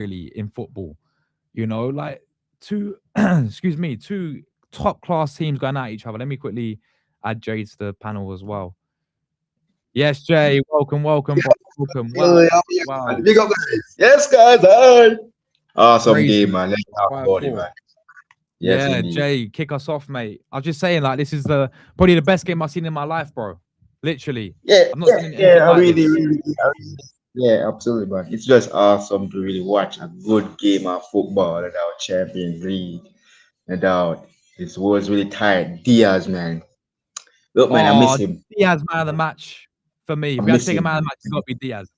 really in football. You know, like two, excuse me, two top class teams going at each other. Let me quickly add Jay to the panel as well. Yes, Jay, welcome, welcome, bro, welcome. Wow, Yeah, wow, man. Big up, guys. Yes, guys. Hi. Awesome game, crazy. man. Let's talk about it, 5-4. man. Yes, Yeah, indeed. Jay, kick us off, mate. I was just saying, like, this is the probably the best game I've seen in my life, bro. Literally, Yeah, I've not yeah, seen yeah. anything I like really, this. really, yeah, absolutely, man. It's just awesome to really watch a good game of football and our Champions League. No doubt. It was really tired. Diaz, man. Look, man, I miss Oh, him. Diaz man of the match for me. I If we had to miss take a him. man of the match, it's got to be Diaz.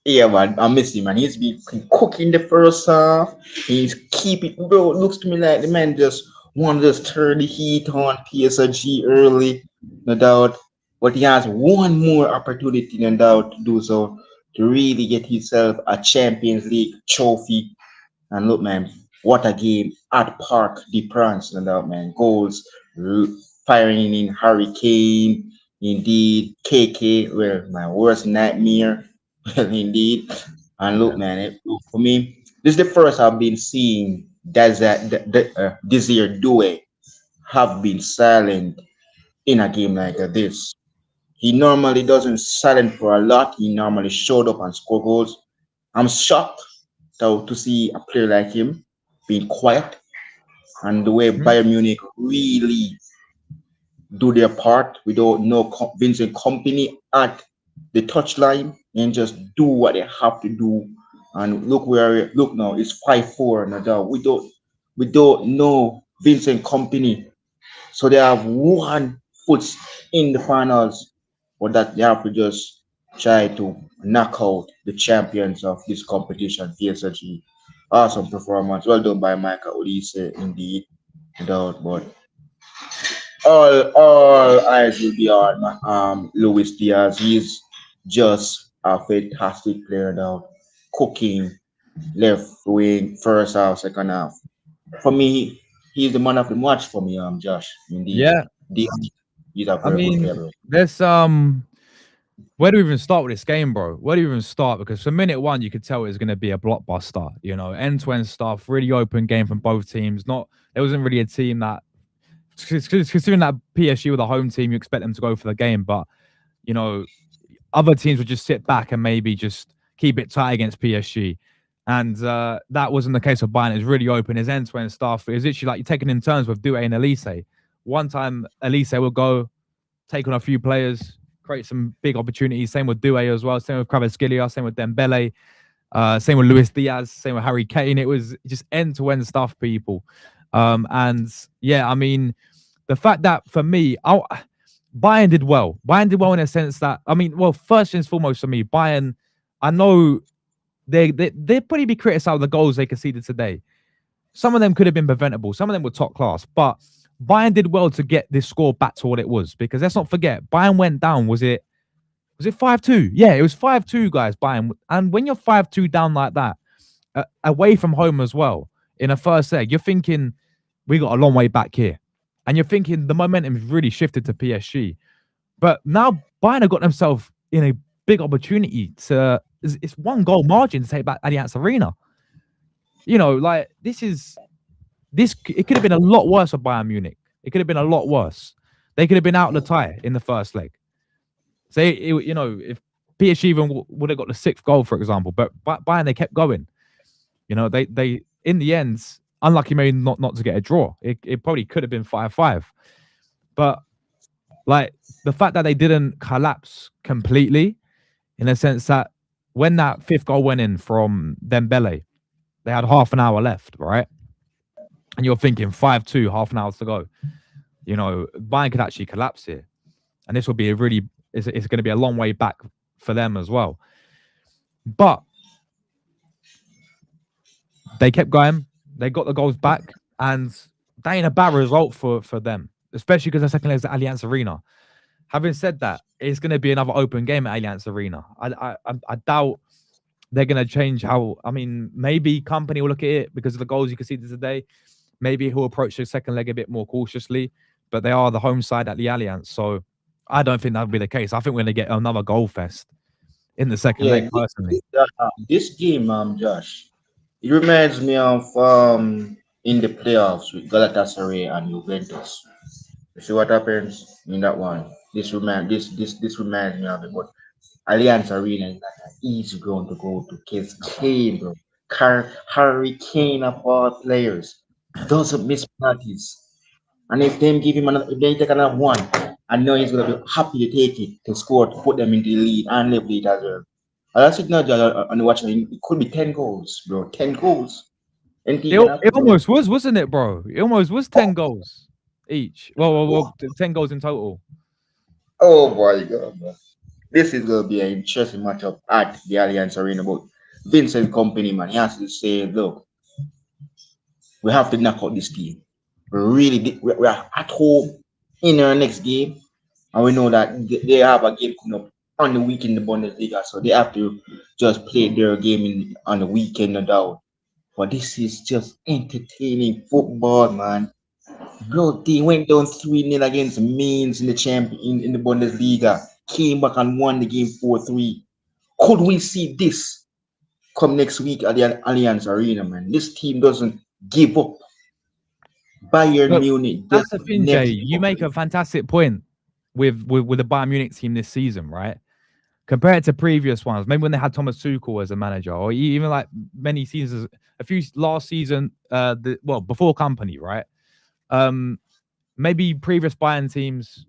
Yeah, man, I miss him, man. He's been cooking the first half. He's keep it, bro. It looks to me like the man just want to just turn the heat on PSG early, no doubt. But he has one more opportunity, no doubt, to do so to really get himself a Champions League trophy. And look, man, what a game at Parc de France, no doubt, man. Goals, l- firing in Hurricane, indeed. KK, well, my worst nightmare. Well, indeed. And look, Yeah. man, for me, this is the first I've been seeing this year Due have been silent in a game like this. He normally doesn't silent for a lot. He normally showed up and score goals. I'm shocked to see a player like him being quiet and the way Mhm. Bayern Munich really do their part without no convincing company at the touchline and just do what they have to do. And look where look now, it's 5-4 now. We don't know Vincent Company. So they have one foot in the finals, but that they have to just try to knock out the champions of this competition, PSG. Awesome performance. Well done by Michael Olise, indeed. Without but all eyes will be on Luis Diaz. He's just a fantastic player now. Cooking left wing, first half, second half. For me, he's the man of the match for me, Josh. Indeed. Yeah, Diaz, he's a I very good mean, player, bro. there's where do we even start with this game, bro? Where do we even start? Because from minute one, you could tell it was going to be a blockbuster. You know, end-to-end stuff, really open game from both teams. Not There wasn't really a team that, considering that PSG were the home team, you expect them to go for the game, but you know, other teams would just sit back and maybe just keep it tight against PSG. And that wasn't the case with Bayern. It was really open. His end-to-end stuff. It was literally like you're taking in turns with Doué and Elise. One time, Elise will go take on a few players, create some big opportunities. Same with Doué as well. Same with Kvaratskhelia. Same with Dembele. Same with Luis Diaz. Same with Harry Kane. It was just end-to-end stuff, people. And yeah, I mean, the fact that for me, Bayern did well. Bayern did well in a sense that, I mean, well, first and foremost for me, Bayern, I know they'd probably be criticized of the goals they conceded today. Some of them could have been preventable. Some of them were top class, but Bayern did well to get this score back to what it was. Because let's not forget, Bayern went down. Was it 5-2? Yeah, it was 5-2, guys. Bayern, and when you're 5-2 down like that, away from home as well, in a first leg, you're thinking we got a long way back here, and you're thinking the momentum's really shifted to PSG. But now Bayern have got themselves in a big opportunity to. It's one goal margin to take back Allianz Arena. You know, like this. It could have been a lot worse for Bayern Munich. It could have been a lot worse. They could have been out of the tie in the first leg. So if PSG even would have got the sixth goal, for example, but Bayern they kept going. You know, they in the end, unlucky maybe not to get a draw. It probably could have been 5-5, but like the fact that they didn't collapse completely, in a sense that when that fifth goal went in from Dembele, they had half an hour left, right? And you're thinking 5-2, half an hour to go. You know, Bayern could actually collapse here, and this will be it's going to be a long way back for them as well. But they kept going. They got the goals back, and that ain't a bad result for them, especially because the second leg is at Allianz Arena. Having said that, it's going to be another open game at Allianz Arena. I doubt they're going to change how. I mean, maybe Company will look at it because of the goals you can see today. Maybe he'll approach the second leg a bit more cautiously, but they are the home side at the Allianz, so I don't think that would be the case. I think we're going to get another goal fest in the second Yeah, leg, personally. this game, Josh. It reminds me of in the playoffs with Galatasaray and Juventus. You see what happens in that one? This reminds me of it. But Allianz Arena is not an easy ground to go to. Kids Kane, bro. Harry Kane of all players doesn't miss penalties. And if them give him another, if they take another one, I know he's gonna be happy to take it to score to put them into the lead and level it as well. And that's it now, on the watch. It could be 10 goals, bro. 10 goals. Anything can It happen, bro. almost was, wasn't it, bro? It almost was 10 goals each. Well, 10 goals in total. Oh my god, bro. This is gonna be an interesting matchup at the Alliance Arena. But Vincent Company, man, he has to say, look, we have to knock out this team. We are at home in our next game, and we know that they have a game coming up on the weekend in the Bundesliga, so they have to just play their game on the weekend, no doubt. But this is just entertaining football, man. Mhm. Bro, they went down 3-0 against Mainz in the in the Bundesliga, came back and won the game 4-3. Could we see this come next week at the Allianz Arena, man? This team doesn't give up. Bayern Look, Munich that's just the thing, never Jay. give You up. make a fantastic point with the Bayern Munich team this season, right? Compared to previous ones, maybe when they had Thomas Tuchel as a manager, or even like many seasons, a few last season, before company, right? Um, Maybe previous Bayern teams,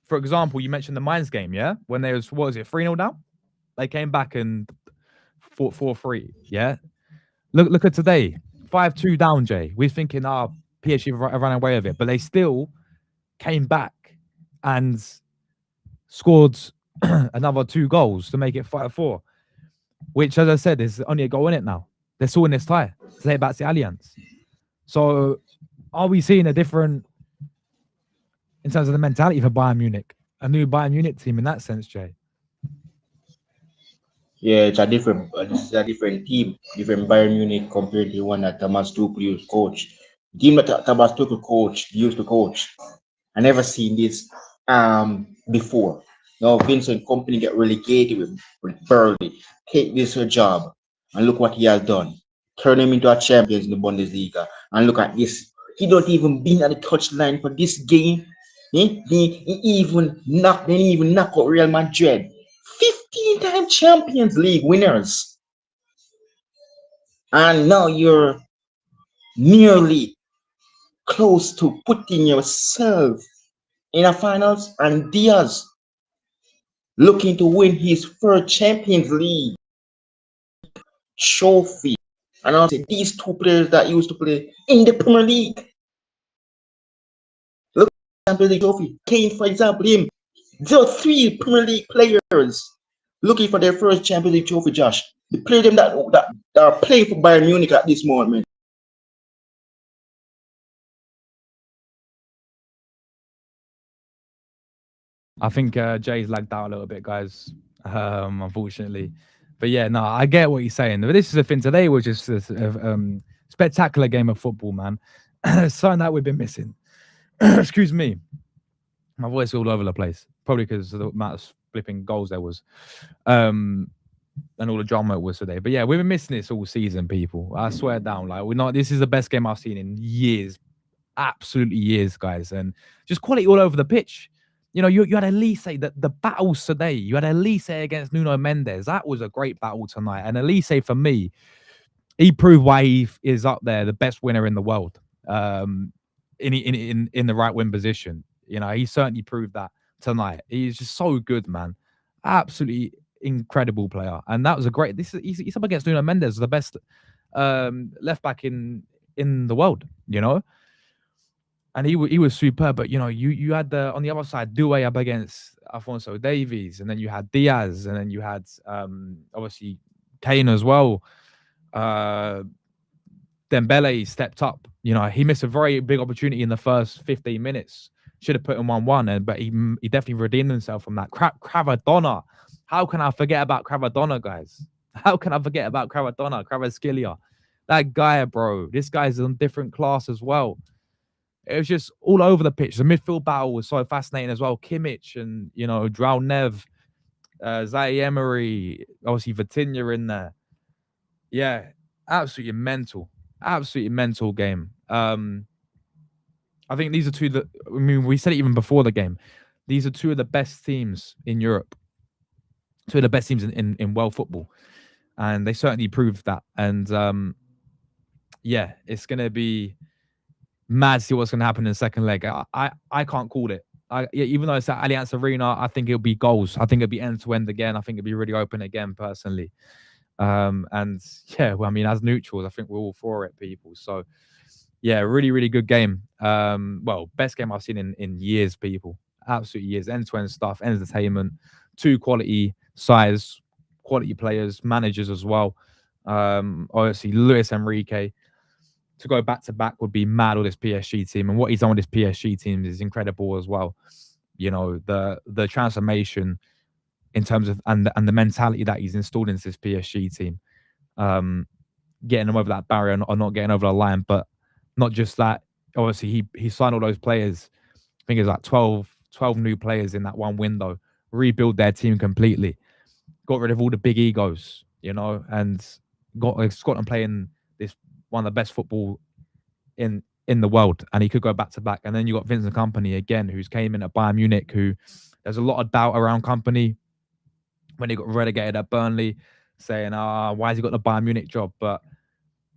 for example, you mentioned the Mainz game, yeah, when they was, what was it, 3-0 down? They came back and fought 4-3, yeah. Look at today, 5-2 down, Jay. We're thinking, PSG have run away with it, but they still came back and scored another 2 goals to make it 5-4, which, as I said, is only a goal in it now. They're still in this tie. Today back to Allianz. So are we seeing a different, in terms of the mentality for Bayern Munich, a new Bayern Munich team in that sense, Jay? Yeah, it's a different. This is a different team, different Bayern Munich compared to the one that Thomas Tuchel used to coach. The team that Thomas Tuchel used to coach. I never seen this before. Now Vincent Company get relegated with Burnley. Take this job and look what he has done. Turn him into a champion in the Bundesliga. And look at this. He don't even been at the touchline for this game. He even knock out Real Madrid. 15-time Champions League winners. And now you're nearly close to putting yourself in a finals, and Diaz looking to win his first Champions League trophy. And I'll say these two players that used to play in the Premier League. Look at the Champions League trophy. Kane, for example, him. There are 3 Premier League players looking for their first Champions League trophy, Josh. The players that are playing for Bayern Munich at this moment. I think Jay's lagged out a little bit, guys. Unfortunately, but yeah, no, I get what you're saying. But this is the thing. Today was just a spectacular game of football, man. Something that we've been missing. Excuse me, my voice all over the place. Probably because of the amount of flipping goals there was, and all the drama it was today. But yeah, we've been missing this all season, people. I swear down. Like we're not. This is the best game I've seen in years, absolutely years, guys, and just quality all over the pitch. You know, you had Elise, the battles today. You had Elise against Nuno Mendes. That was a great battle tonight. And Elise, for me, he proved why he is up there, the best winner in the world, in the right wing position. You know, he certainly proved that tonight. He's just so good, man. Absolutely incredible player. And that was a great. He's up against Nuno Mendes, the best left back in the world. You know, and he was superb. But you know, you had the on the other side Doué up against Alfonso Davies, and then you had Diaz, and then you had obviously Kane as well. Uh, Dembele stepped up. You know, he missed a very big opportunity in the first 15 minutes. Should have put him 1-1, and but he definitely redeemed himself from that. Cravadonna. How can I forget about Cravadonna, guys? How can I forget about Cravadonna, Cravaskelia? That guy, bro. This guy's in a different class as well. It was just all over the pitch. The midfield battle was so fascinating as well. Kimmich and, you know, Drow Nev, Zaire Emery, obviously Vitinha in there. Yeah, absolutely mental game. I think these are two that, I mean, we said it even before the game. These are two of the best teams in Europe, two of the best teams in world football, and they certainly proved that. And yeah, it's gonna be mad to see what's gonna happen in the second leg. I can't call it. Yeah, even though it's at Allianz Arena, I think it'll be goals. I think it'll be end to end again. I think it'll be really open again, personally. And yeah, well, I mean, as neutrals, I think we're all for it, people. So yeah, really, really good game. Well, best game I've seen in years, people. Absolutely years. End to end stuff, entertainment, two quality sides, quality players, managers as well. Obviously, Luis Enrique to go back to back would be mad with this PSG team, and what he's done with this PSG team is incredible as well. You know, the transformation in terms of and the mentality that he's installed into this PSG team. Getting them over that barrier or not getting over the line, but not just that. Obviously, he signed all those players. I think it's like 12 new players in that one window. Rebuild their team completely. Got rid of all the big egos, you know, and got them playing this one of the best football in the world. And he could go back to back. And then you got Vincent Company again, who's came in at Bayern Munich. Who there's a lot of doubt around Company when he got relegated at Burnley, saying, why has he got the Bayern Munich job? But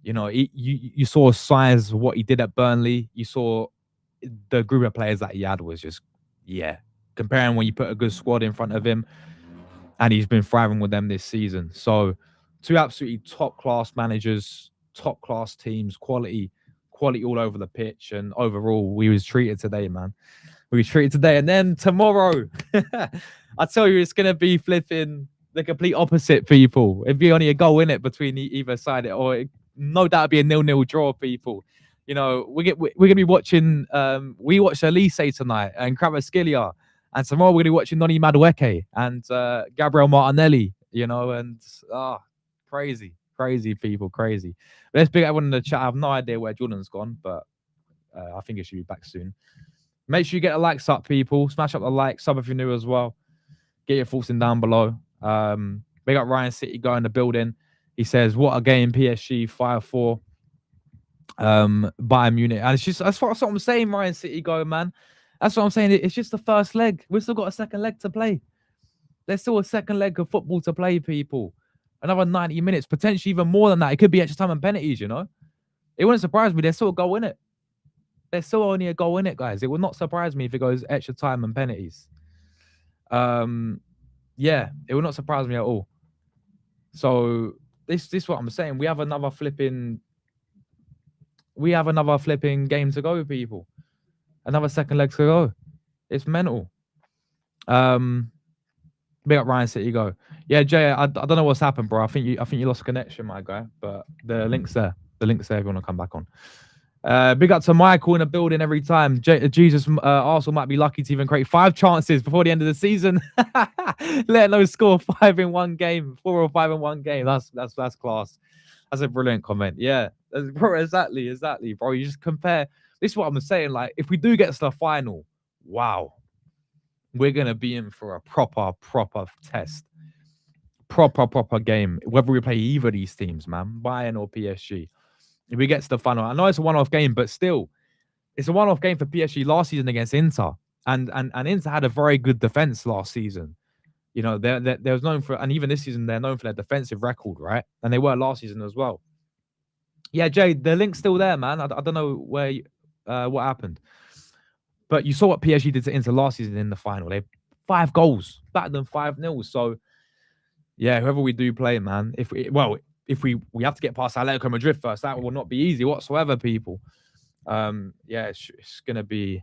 you know, you saw signs of what he did at Burnley. You saw the group of players that he had was just, yeah. Comparing when you put a good squad in front of him, and he's been thriving with them this season. So, two absolutely top class managers, top class teams, quality all over the pitch, and overall, we was treated today, man. We was treated today, and then tomorrow, I tell you, it's gonna be flipping the complete opposite, people. It'd be only a goal in it between either side, or no doubt be a 0-0 draw, people. You know, we're gonna be watching. We watched Elise tonight and Kvaratskhelia, and tomorrow we're gonna be watching Noni Madueke and Gabriel Martinelli. You know, and crazy people, crazy. But let's big everyone in the chat. I have no idea where Jordan's gone, but I think it should be back soon. Make sure you get the likes up, people. Smash up the like, sub if you're new as well. Get your thoughts in down below. Big up Ryan City guy in the building. He says, "What a game, PSG 5-4, Bayern Munich." And it's just that's what I'm saying, Ryan City go, man. That's what I'm saying. It's just the first leg. We've still got a second leg to play. There's still a second leg of football to play, people. Another 90 minutes, potentially even more than that. It could be extra time and penalties, you know. It wouldn't surprise me. There's still a goal in it. There's still only a goal in it, guys. It would not surprise me if it goes extra time and penalties. Yeah, it would not surprise me at all. So this is what I'm saying. We have another flipping game to go, people. Another second leg to go. It's mental. Big up Ryan City go. Yeah, Jay, I don't know what's happened, bro. I think you lost connection, my guy. But the link's there. The link's there if you want to come back on. Big up to Michael in the building every time. Jesus, Arsenal might be lucky to even create 5 chances before the end of the season. Let alone score 5 in one game, 4 or 5 in one game. That's class. That's a brilliant comment. Yeah, bro, exactly, bro. You just compare. This is what I'm saying. Like, if we do get to the final, wow, we're gonna be in for a proper test, proper game. Whether we play either of these teams, man, Bayern or PSG. If we get to the final, I know it's a one-off game, but still, it's a one-off game for PSG last season against Inter, and Inter had a very good defense last season. You know, they was known for, and even this season they're known for their defensive record, right? And they were last season as well. Yeah, Jay, the link's still there, man. I don't know where what happened, but you saw what PSG did to Inter last season in the final. They 5 goals, better than 5-0. So yeah, whoever we do play, man, if we have to get past Atletico Madrid first, that will not be easy whatsoever, people. Yeah, it's gonna be,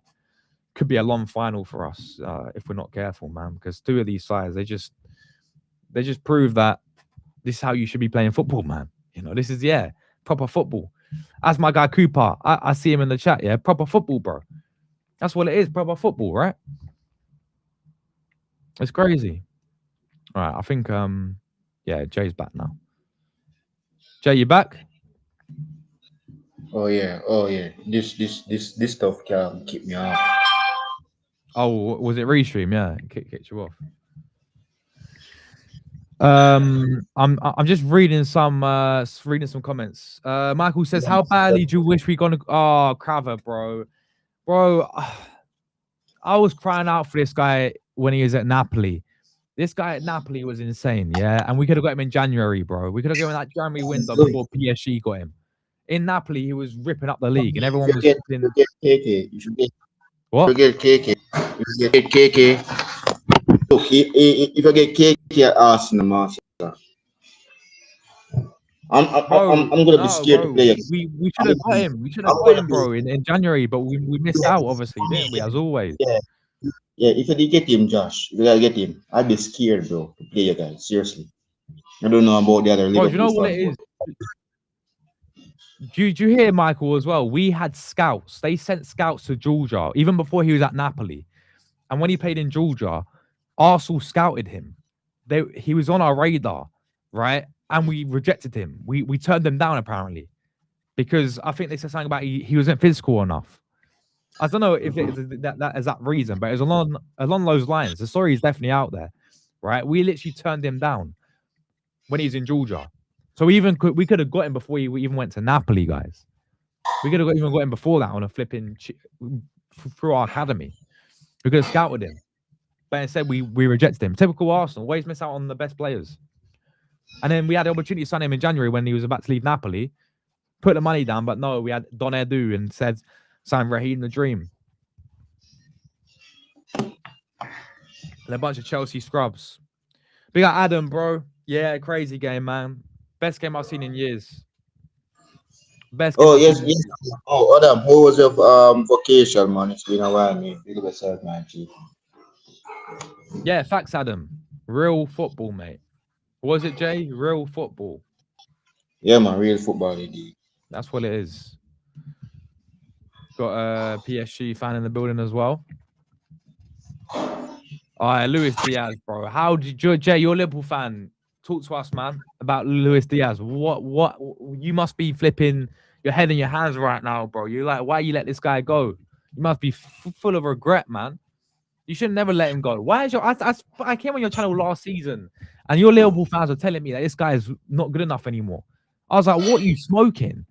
could be a long final for us if we're not careful, man. Because 2 of these sides, they just prove that this is how you should be playing football, man. You know, this is proper football. As my guy Cooper, I see him in the chat. Yeah, proper football, bro. That's what it is, proper football, right? It's crazy. All right, I think yeah, Jay's back now. Jay, you back? Oh yeah. This stuff can keep me off. Oh, was it restream? Yeah, it kicked you off. I'm just reading some comments. Michael says, "How badly do you wish we gonna?" Oh, Craver, bro. I was crying out for this guy when he was at Napoli. This guy at Napoli was insane, yeah, and we could have got him in January, bro. We could have got him in that January window before PSG got him. In Napoli, he was ripping up the league, and everyone was flipping. You get KK. You should get What? You get KK. You get KK. Look, if you get KK at Arsenal, master, I'm gonna be scared to play. We should have got him. We should have got him, bro, in January, but we missed out, obviously, didn't we? As always. Yeah. If you did get him, Josh, you gotta get him. I'd be scared, bro, to play you guys. Seriously. I don't know about the other Bro, Liverpool do you know what fans, it is? Do you hear, Michael, as well? We had scouts. They sent scouts to Georgia, even before he was at Napoli. And when he played in Georgia, Arsenal scouted him. He was on our radar, right? And we rejected him. We turned him down, apparently, because I think they said something about he wasn't physical enough. I don't know if it is that is that reason, but it's along those lines. The story is definitely out there, right? We literally turned him down when he's in Georgia. So we could have got him before we even went to Napoli, guys. We could have even got him before that on a flipping through our academy. We could have scouted him, but instead we rejected him. Typical Arsenal, always miss out on the best players. And then we had the opportunity to sign him in January when he was about to leave Napoli. Put the money down, but no, we had Don Edu and said sign Raheem the Dream. And a bunch of Chelsea scrubs. Big up Adam, bro. Yeah, crazy game, man. Best game I've seen in years. Best game I've seen in years. Oh, Adam, how was your vacation, man? It's been a while, man. Big up yourself, man. Yeah, facts, Adam. Real football, mate. Was it, Jay? Real football. Yeah, man, real football indeed. That's what it is. Got a PSG fan in the building as well. All right, Luis Diaz, bro. How did you, Jay? You're a Liverpool fan. Talk to us, man, about Luis Diaz. What? You must be flipping your head in your hands right now, bro. You're like, why you let this guy go? You must be full of regret, man. You should never let him go. Why is your? I came on your channel last season, and your Liverpool fans were telling me that this guy is not good enough anymore. I was like, what are you smoking?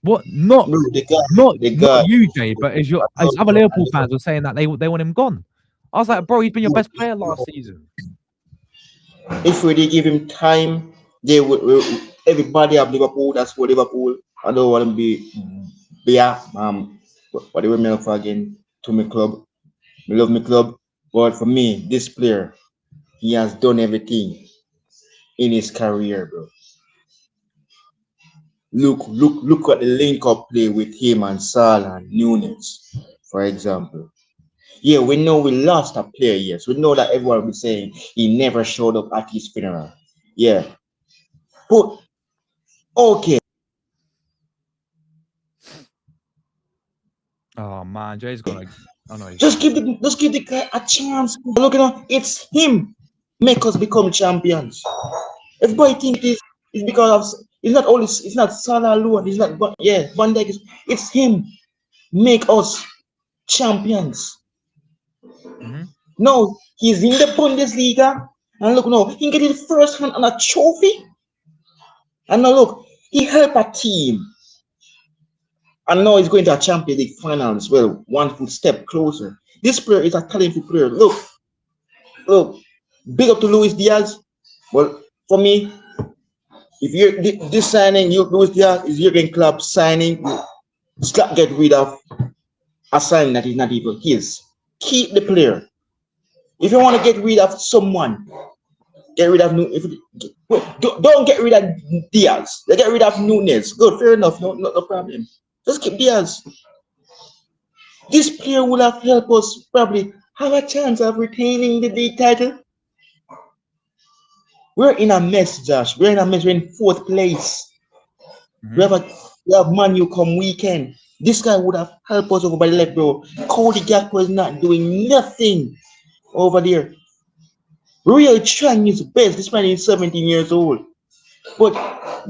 What? Not you, Jay, but as other Liverpool fans were saying that they want him gone. I was like, bro, he's been your best player last season. If we did give him time, they would. Everybody have Liverpool. That's what Liverpool. I don't want to be what do we mean for again? To my club. I love my club. But for me, this player, he has done everything in his career, bro. Look at the link-up play with him and Salah and Nunes, for example. Yeah, we know we lost a player, yes. We know that everyone will be saying he never showed up at his funeral. Yeah. But, okay. Oh, man, Jay's gonna... Oh, no, just give the guy a chance. Look, it's him make us become champions. Everybody think it's because of it's not Salah alone. It's not Van Dijk. It's him make us champions. No, he's in the Bundesliga, and look, no, he getting first hand on a trophy. And now look, he helped a team, and now he's going to a Champions League final as well. 1 foot step closer. This player is a talented player. Look, big up to Luis Diaz. Well, for me, if you're this signing, Luis Diaz is Jurgen Klopp signing. Stop get rid of a signing that is not even his. Keep the player. If you want to get rid of someone, get rid of don't get rid of Diaz. Get rid of Nunes. Good, fair enough. No problem. Just keep Diaz. This player will have helped us probably have a chance of retaining the league title. We're in a mess, Josh. We're in a mess. We're in 4th place. We have Man U come weekend. This guy would have helped us over by the left, bro. Cody Gakpo is not doing nothing over there. Rio trying his best. This man is 17 years old. But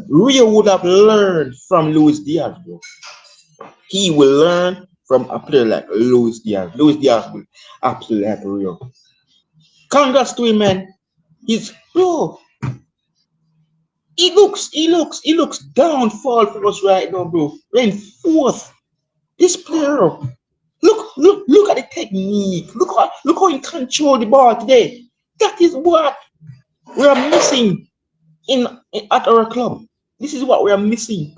Rio would have learned from Luis Diaz, bro. He will learn from a player like Luis Diaz. Luis Diaz will absolutely help Rio. Congrats to him, man. Bro, he looks downfall for us right now, bro. We're in fourth. This player, look at the technique. Look how he control the ball today. That is what we are missing at our club. This is what we are missing.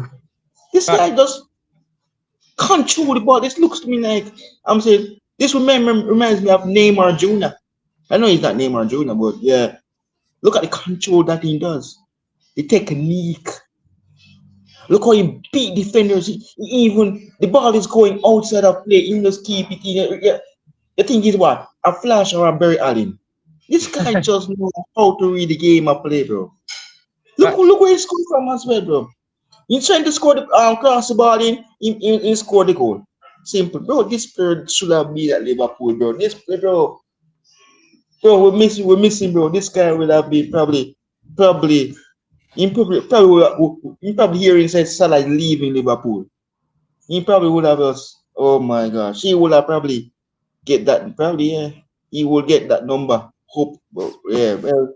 This Fact. guy just control the ball. This looks to me like I'm saying this reminds me of Neymar Jr. I know he's not Neymar Jr., but yeah, look at the control that he does. The technique. Look how he beat defenders. Even the ball is going outside of play. He just keep it in. Yeah. The thing is what? A Flash or a Barry Allen. This guy just knows how to read the game of play, bro. Facts. Look where he scored from as well, bro. He's trying to score the cross the ball in, he scored the goal. Simple, bro. This player should have been at Liverpool, bro. This player, bro, we're missing, bro. This guy will have been probably, he probably hearing said Salah is leaving Liverpool. He probably would have us. Oh my gosh, he would have probably get that. Probably, yeah, he will get that number. Hope, bro. Yeah, well,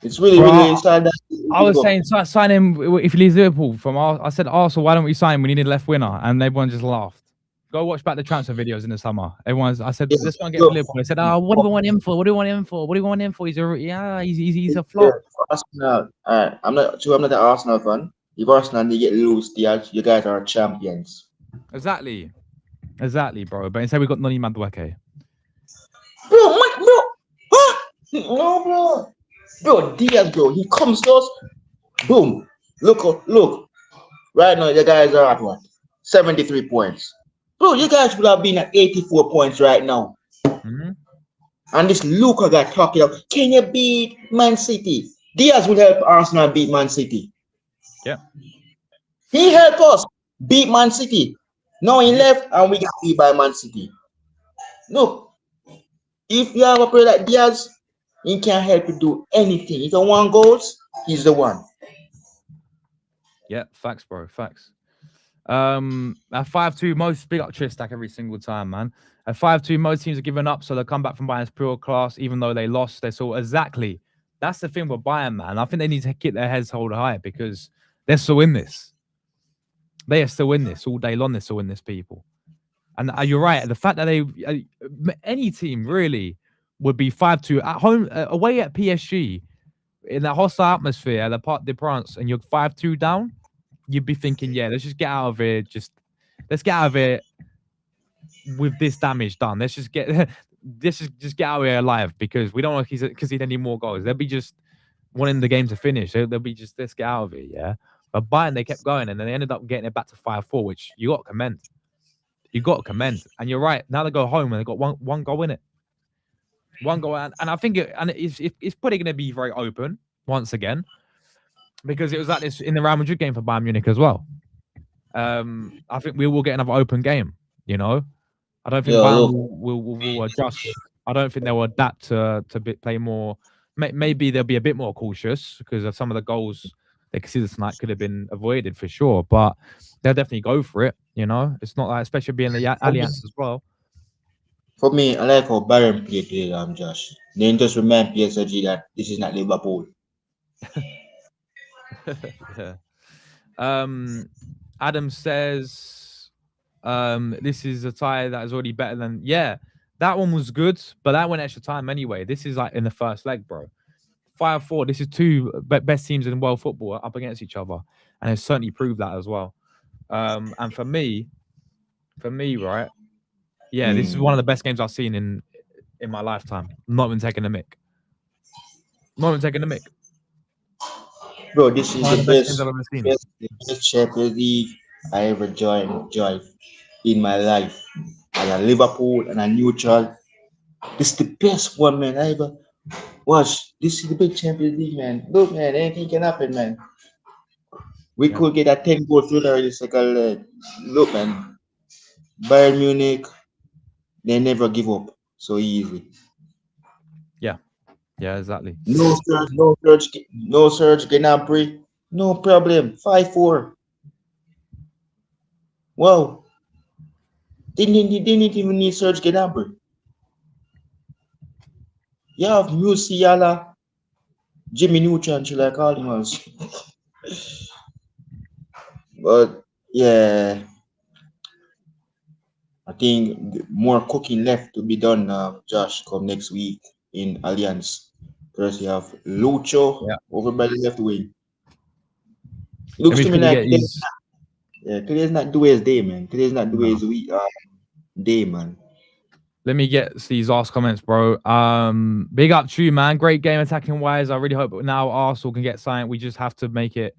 it's really, Bro, really sad that I he was go. saying sign him if he leaves Liverpool I said Arsenal, why don't we sign him? We need a left winner, and everyone just laughed. Go watch back the transfer videos in the summer. I said, Yeah, let's go and get him yo, for Liverpool. They said, oh, what do we want him for? What do we want him for? What do we want him for? He's a yeah, flop. Arsenal. Alright, I'm not an Arsenal fan. If Arsenal they get loose, you guys are champions. Exactly. Exactly, bro. But instead we got Noni Madueke. Bro, huh? No, bro, Diaz, bro. He comes to us, boom. Look. Right now, you guys are at what? 73 points. Bro, you guys would have been at 84 points right now. Mm-hmm. And this Luca guy talking about, can you beat Man City? Diaz will help Arsenal beat Man City. Yeah. He helped us beat Man City. Now he left and we got beat by Man City. Look, if you have a player like Diaz, he can help you do anything. If you want goals, he's the one. Yeah, facts, bro. Facts. At 5-2, most big up Tristak every single time, man. At 5-2, most teams are giving up, so they'll come back from Bayern's pure class, even though they lost. They saw exactly. That's the thing with Bayern, man. I think they need to keep their heads hold high because they're still in this. They are still in this all day long. They're still in this, people. And you're right. The fact that any team really would be 5-2 at home, away at PSG in that hostile atmosphere at the Parc des Princes, and you're 5-2 down, you'd be thinking, yeah, let's just get out of here. Let's get out of here with this damage done. Let's just get just get out of here alive because we don't want to concede any more goals. They'll be just wanting the game to finish. They'll be just let's get out of it, yeah. But Bayern, they kept going and then they ended up getting it back to 5-4, which you got to commend. You got to commend. And you're right. Now they go home and they got one goal in it. One goal, and I think it's probably going to be very open once again because it was like this in the Real Madrid game for Bayern Munich as well. I think we will get another open game. You know, I don't think Yo, Bayern look, will adjust. I don't think they'll adapt to play more. Maybe they'll be a bit more cautious because of some of the goals they consider tonight could have been avoided for sure. But they'll definitely go for it. You know, it's not like, especially being the Alliance as well. for me, I like how Bayern played today, Josh. They just remind PSG that this is not Liverpool. Yeah. Adam says, this is a tie that is already better than. Yeah, that one was good, but that went extra time anyway. This is like in the first leg, bro. 5-4. This is two best teams in world football up against each other, and it's certainly proved that as well. And for me, right? Yeah, this is one of the best games I've seen in my lifetime. Not even taking a mic. Not even taking a mic. Bro, this is One of the the best games I've ever seen. best Champions League I ever joined in my life. As a Liverpool and a neutral, this is the best one, man. I ever watched. This is the big Champions League, man. Look, man, anything can happen, man. We Yeah. could get a 10-goal thriller in the second leg. Look, man, Bayern Munich, they never give up so easy. Yeah, exactly. No Serge Gnabry, no problem. 5-4. Wow, didn't even need Serge Gnabry. You have Musiala, Jimmy Neutron, should I call him as? But yeah, I think more cooking left to be done, Josh, come next week in Alliance. First, you have Lucho Yeah. over by the left wing. Let Looks me to just me quickly like get today, these. yeah, today's not Dewey's day, man. Today's not No. Dewey's week, day, man. Let me get these last comments, bro. Big up to you, man. Great game attacking wise. I really hope now Arsenal can get something. We just have to make it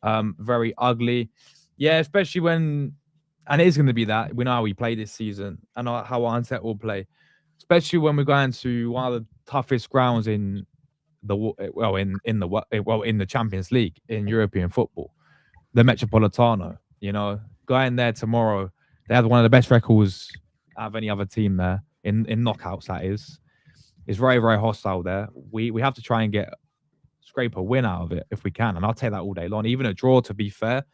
very ugly. Yeah, especially when, and it is going to be that. We know how we play this season and how Arteta will play, especially when we're going to one of the toughest grounds in the in the Champions League in European football, the Metropolitano. You know, going there tomorrow, they have one of the best records out of any other team there in knockouts. That is, it's very very hostile there. We have to try and get scrape a win out of it if we can, and I'll take that all day long. Even a draw, to be fair,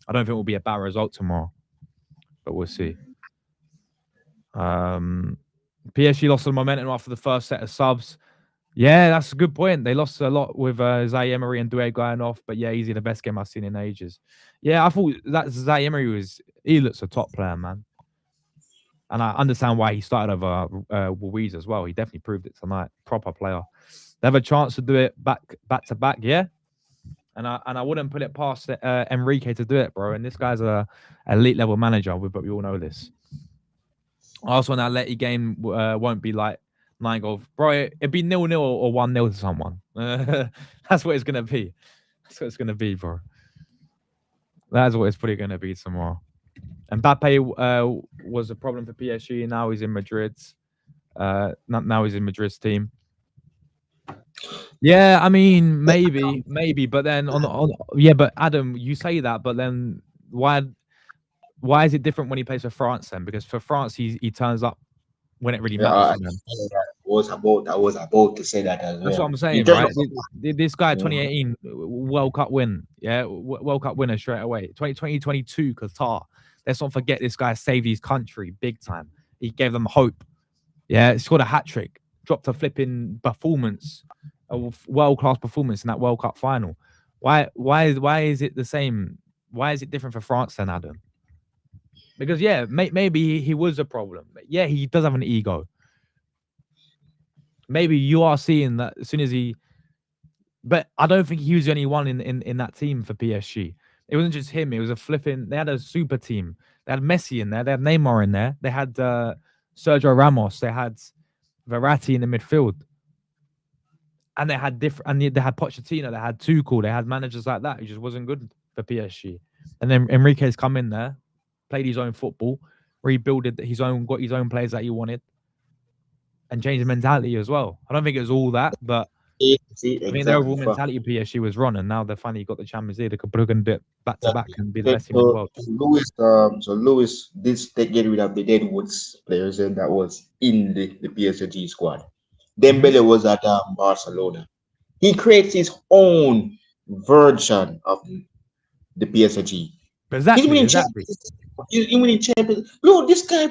I don't think it will be a bad result tomorrow, but we'll see. Um, PSG lost some momentum after the first set of subs. Yeah, that's a good point. They lost a lot with Zay Emery and Doué going off, but yeah, he's the best game I've seen in ages. Yeah, I thought that Zay Emery he looks a top player, man. And I understand why he started over Louise as well. He definitely proved it tonight. Proper player. They have a chance to do it back to back, yeah. And I wouldn't put it past Enrique to do it, bro. And this guy's a elite level manager, but we all know this. Also, an Atleti game won't be like 9 goals, bro. It'd be 0-0 or 1-0 to someone. That's what it's gonna be. That's what it's gonna be, bro. That's what it's probably gonna be tomorrow. And Mbappe was a problem for PSG. Now he's in Madrid's. Now he's in Madrid's team. Yeah, I mean, maybe, but then yeah, but Adam, you say that, but then why is it different when he plays for France then? Because for France, he turns up when it really Yeah, matters for them. I was about to say that as That's what well. I'm He saying, just, right? This guy, yeah. 2018 World Cup win, yeah, World Cup winner straight away. 2022 Qatar. Let's not forget this guy saved his country big time. He gave them hope. Yeah, scored a hat trick, dropped a flipping performance, a world class performance in that World Cup final. Why is it the same? Why is it different for France then, Adam? Because yeah, maybe he was a problem. Yeah, he does have an ego. Maybe you are seeing that as soon as he, but I don't think he was the only one in that team for PSG. It wasn't just him. It was a flipping. They had a super team. They had Messi in there. They had Neymar in there. They had Sergio Ramos. They had Verratti in the midfield, and they had different. And they had Pochettino. They had Tuchel. They had managers like that who just wasn't good for PSG. And then Enrique's come in there, played his own football, rebuilded got his own players that he wanted, and changed the mentality as well. I don't think it was all that, but See, I think their exactly. overall mentality of PSG was run, and now they finally got the Champions League. They could probably do it back to back Exactly. and be the So, best team in the world. so Lewis did get rid of the Deadwoods players and that was in the PSG squad. Mm-hmm. Dembele was at Barcelona. He creates his own version of the PSG. He's Exactly, winning exactly. champions. He's winning champions. Bro, this guy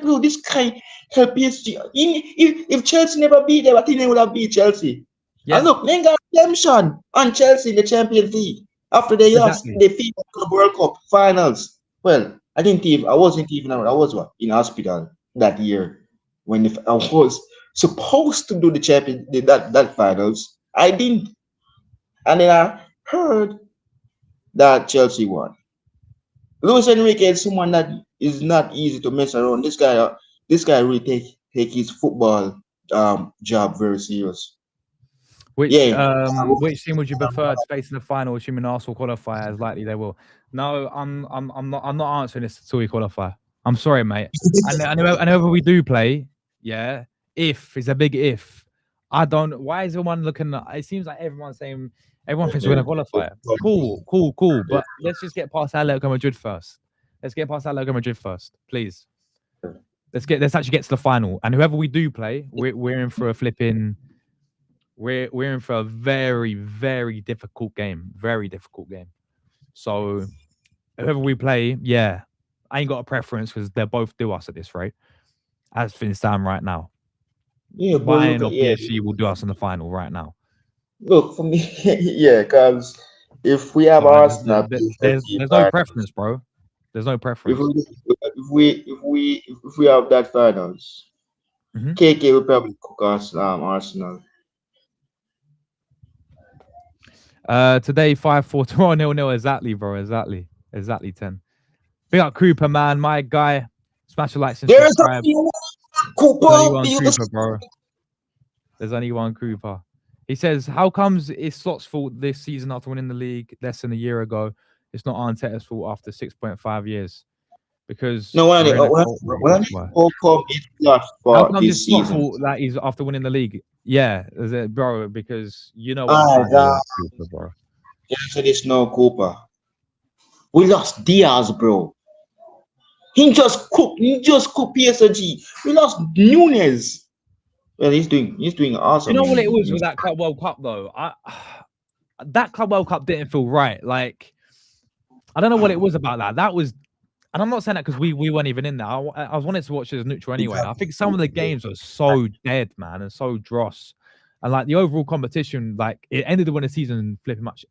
helped PSG. If Chelsea never beat them, I think they would have beat Chelsea. And Yeah, look, they got redemption on Chelsea in the Champions League after they lost exactly. the FIFA Club World Cup finals. Well, I wasn't even around. I was in hospital that year when I was supposed to do the that finals. I didn't, and then I heard that Chelsea won. Luis Enrique is someone that is not easy to mess around. This guy really take his football job very serious. Yeah, Which team would you prefer to face in the final, assuming Arsenal qualify as likely they will? No, I'm not answering this until we qualify. I'm sorry, mate. And whoever we do play, yeah, if it's a big if. I don't. Why is everyone looking? It seems like everyone's saying everyone thinks we're gonna qualify. Cool. But let's just get past Atletico Madrid first. Let's get past Atletico Madrid first, please. Let's actually get to the final. And whoever we do play, we're in for a flipping. We're in for a very very difficult game. Very difficult game. So whoever we play, yeah, I ain't got a preference because they'll both do us at this rate. As things stand right now, yeah, but look Bayern at or PSG will do us in the final right now. Look for me, yeah, because if we have So like, Arsenal, PSG, there's no but preference, bro. There's no if preference. we have that finals, Hmm. KK will probably cook us Arsenal. Today 5-4 tomorrow 0-0 exactly, bro. Exactly 10. Big up Cooper, man, my guy. Smash the likes and There's a subscribe. few There's only Cooper. one You Cooper, bro. There's only one Cooper. He says, "How comes it's Slot's fault this season after winning the league less than a year ago? It's not Arteta's fault after 6.5 years because no we're in a when why? how come it's not How for comes this it's Slot's season? fault that he's after winning the league? Yeah, is it, bro? Because you know what the Ah, final God, is, Cooper, bro. the answer is no Cooper. We lost Diaz, bro. He just cooked PSG. We lost Nunes. Well, he's doing You awesome know what it was in with that Club World Cup though. That Club World Cup didn't feel right. Like I don't know what it was about that. That was, and I'm not saying that because we weren't even in there. I wanted to watch it as neutral anyway. I think some of the games were so dead, man, and so dross, and like the overall competition, like it ended when the season flipping much,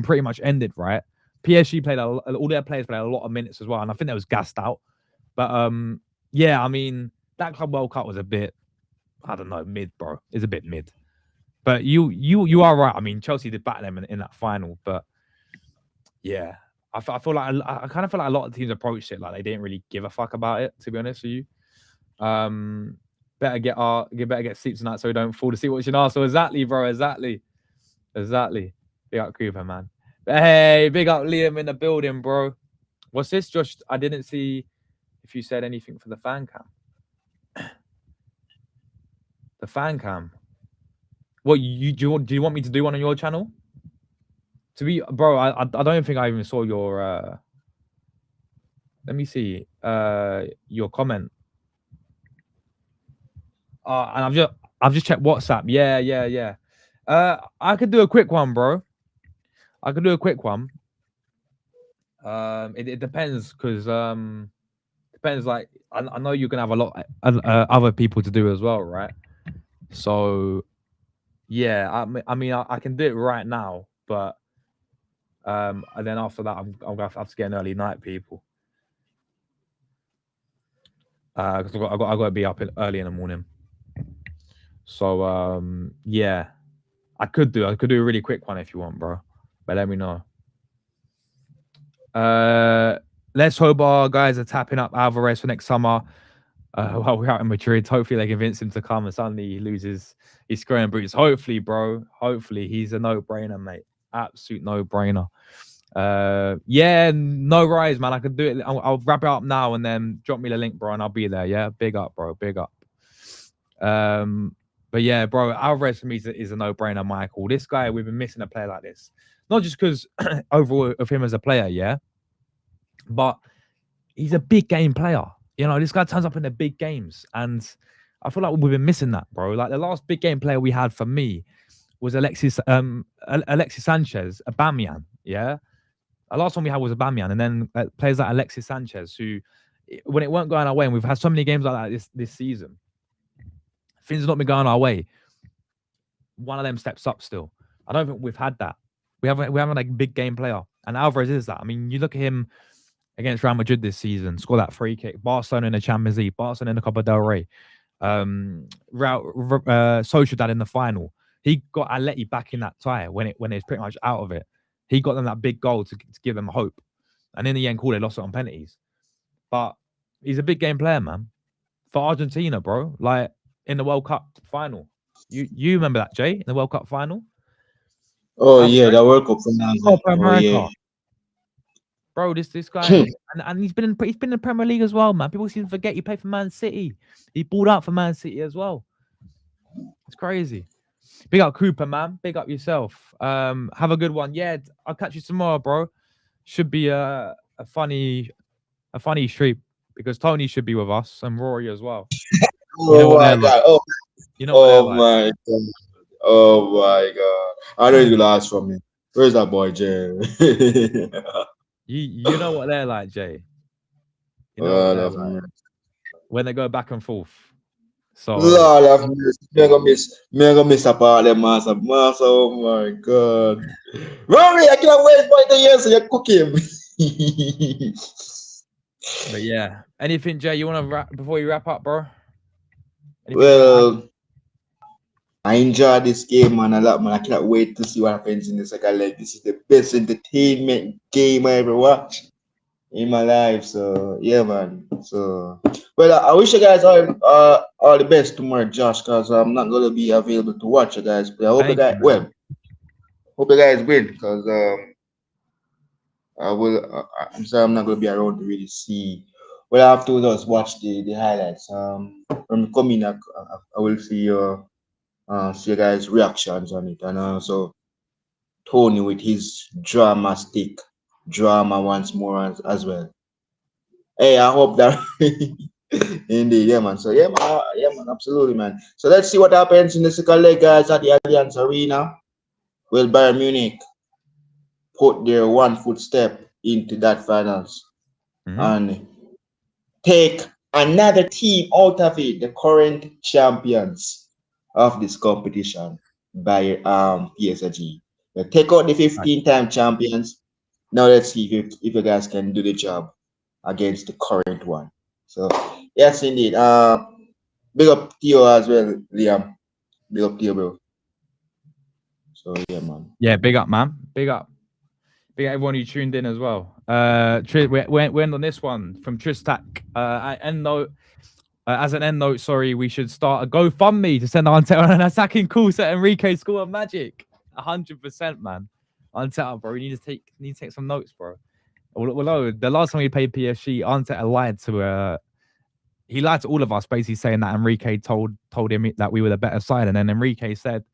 pretty much ended right. PSG played all their players played a lot of minutes as well, and I think they was gassed out. But yeah, I mean that Club World Cup was a bit, I don't know, mid, bro. It's a bit mid. But you are right. I mean Chelsea did batter them in that final, but yeah, I feel like I kind of feel like a lot of teams approached it like they didn't really give a fuck about it. To be honest with you, um, better get sleep tonight so we don't fall asleep watching Arsenal. Exactly, bro. Exactly. Big up Cooper, man. But hey, big up Liam in the building, bro. What's this, Josh? I didn't see if you said anything for the fan cam. The fan cam. What do you want me to do one on your channel? To be, bro, I don't think I even saw your. Let me see. Your comment. And I've just checked WhatsApp. Yeah. I could do a quick one, bro. I could do a quick one. It depends because depends. Like I know you're gonna have a lot other people to do as well, right? So yeah, I mean I can do it right now, but and then after that I'm gonna have to get an early night, people. Because I got to be up early in the morning. So yeah, I could do a really quick one if you want, bro. But let me know. Let's hope our guys are tapping up Alvarez for next summer. While we're out in Madrid, hopefully they convince him to come and suddenly he loses his scoring boots. Hopefully, bro. Hopefully, he's a no-brainer, mate. Absolute no-brainer. Yeah, no rise, man. I could do it. I'll wrap it up now and then drop me the link, bro, and I'll be there. Yeah, big up, bro. Big up. But yeah, bro, Alvarez for me is a no-brainer, Michael. This guy, we've been missing a player like this. Not just because overall of him as a player, yeah, but he's a big game player. You know, this guy turns up in the big games, and I feel like we've been missing that, bro. Like the last big game player we had for me was Alexis Sanchez, Aubameyang. Yeah, the last one we had was Aubameyang, and then players like Alexis Sanchez, who, when it weren't going our way, and we've had so many games like that this season, things have not been going our way. One of them steps up still. I don't think we've had that. We haven't like a big game player, and Alvarez is that. I mean, you look at him against Real Madrid this season, score that free kick. Barcelona in the Champions League, Barcelona in the Copa del Rey, Sociedad in the final. He got Atleti back in that tie when it's pretty much out of it. He got them that big goal to give them hope, and in the end, they lost it on penalties. But he's a big game player, man. For Argentina, bro, like in the World Cup final. You remember that, Jay, in the World Cup final? Oh yeah, that World Cup finale. Copa Oh yeah. America. Bro, this guy, and he's been in the Premier League as well, man. People seem to forget he played for Man City. He balled out for Man City as well. It's crazy. Big up Cooper, man. Big up yourself. Have a good one. Yeah, I'll catch you tomorrow, bro. Should be a funny stream because Tony should be with us and Rory as well. You know Oh what my they're like. God. Oh, You know what they're oh like. my God. Oh my God. I know you last from me. Where's that boy, Jay? You know what they're like, Jay. You know what they're Love like him. when they go back and forth. So Lord of mercy. Me gonna miss a part of them master. Master, oh my god. Rory, I can't wait for the years you cook him. but yeah. Anything, Jay, you wanna wrap before you wrap up, bro? Anything you wanna add? Well, I enjoyed this game, man, a lot, man. I cannot wait to see what happens in the second leg. This is the best entertainment game I ever watched in my life. So yeah, man. So well, I wish you guys all the best tomorrow, Josh, because I'm not gonna be available to watch you guys. But I hope you Thank you, guys man. hope you guys win, because I will. I'm sorry, I'm not gonna be around to really see. Well, I have to just watch the highlights. From coming, I will see you guys' reactions on it, and also Tony with his dramatic drama once more as well. Hey, I hope that indeed, yeah, man. So yeah, man, absolutely, man. So let's see what happens in the second leg, guys, at the Allianz Arena. Will Bayern Munich put their 1 foot step into that finals and take another team out of it, the current champions of this competition by PSG. They take out the 15-time champions. Now let's see if you guys can do the job against the current one. So yes, indeed. Big up to you as well, Liam. Big up to you, bro. So yeah, man. Yeah, big up, man. Big up. Big up everyone who tuned in as well. We end on this one from Tristak. End note. As an end note, sorry, we should start a GoFundMe to send Arteta on an attacking course at Enrique School of Magic. 100%, man. Arteta, bro, you need to take some notes, bro. Although the last time we played PSG, Arteta lied to he lied to all of us, basically saying that Enrique told him that we were the better side, and then Enrique said,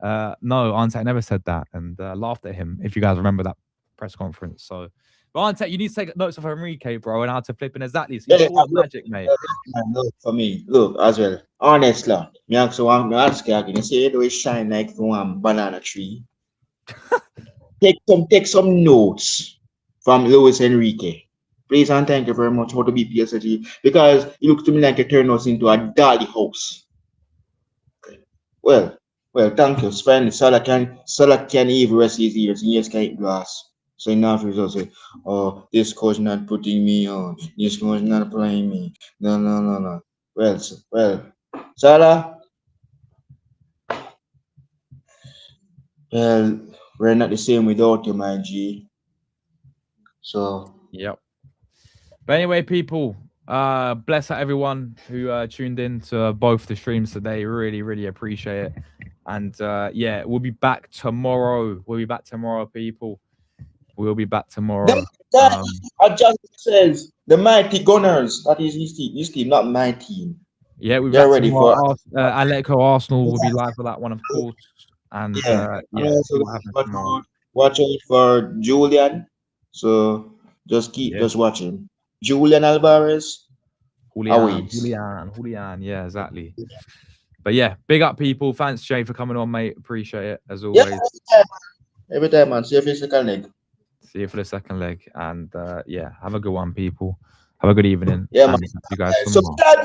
"No, Arteta never said that," and laughed at him. If you guys remember that press conference, so. But Arteta, you need to take notes of Enrique, bro, and how to flip in exactly. So you School of Magic, mate. Look for me. Look as well. Honestly, me ask you again. You say it will shine like one banana tree. Take some notes from Luis Enrique. Please and thank you very much. How to be PSG, because it looks to me like you turn us into a dolly house. Well, thank you. Spend Salah can even rest his ears and ears can eat grass. So enough is also, oh, this coach not putting me on, this coach not playing me. No. Well, Salah, well, we're not the same without you, my G. So Yep. But anyway, people, bless out everyone who tuned in to both the streams today. Really appreciate it. And yeah, we'll be back tomorrow. People. We'll be back tomorrow. Just says the mighty Gunners. That is his team, not my team. Yeah, we're They're back ready tomorrow. for Atletico Arsenal will be live for that one, of course. And yeah. see what happens tomorrow. Watch out for Julian. So just just watching. Julian Alvarez. Julian. Yeah, exactly. But yeah, big up, people. Thanks, Jay, for coming on, mate. Appreciate it as always. Yeah, every time, man. See you for the second leg. See you for the second leg. And yeah, have a good one, people. Have a good evening. Yeah, man. You guys Subscribe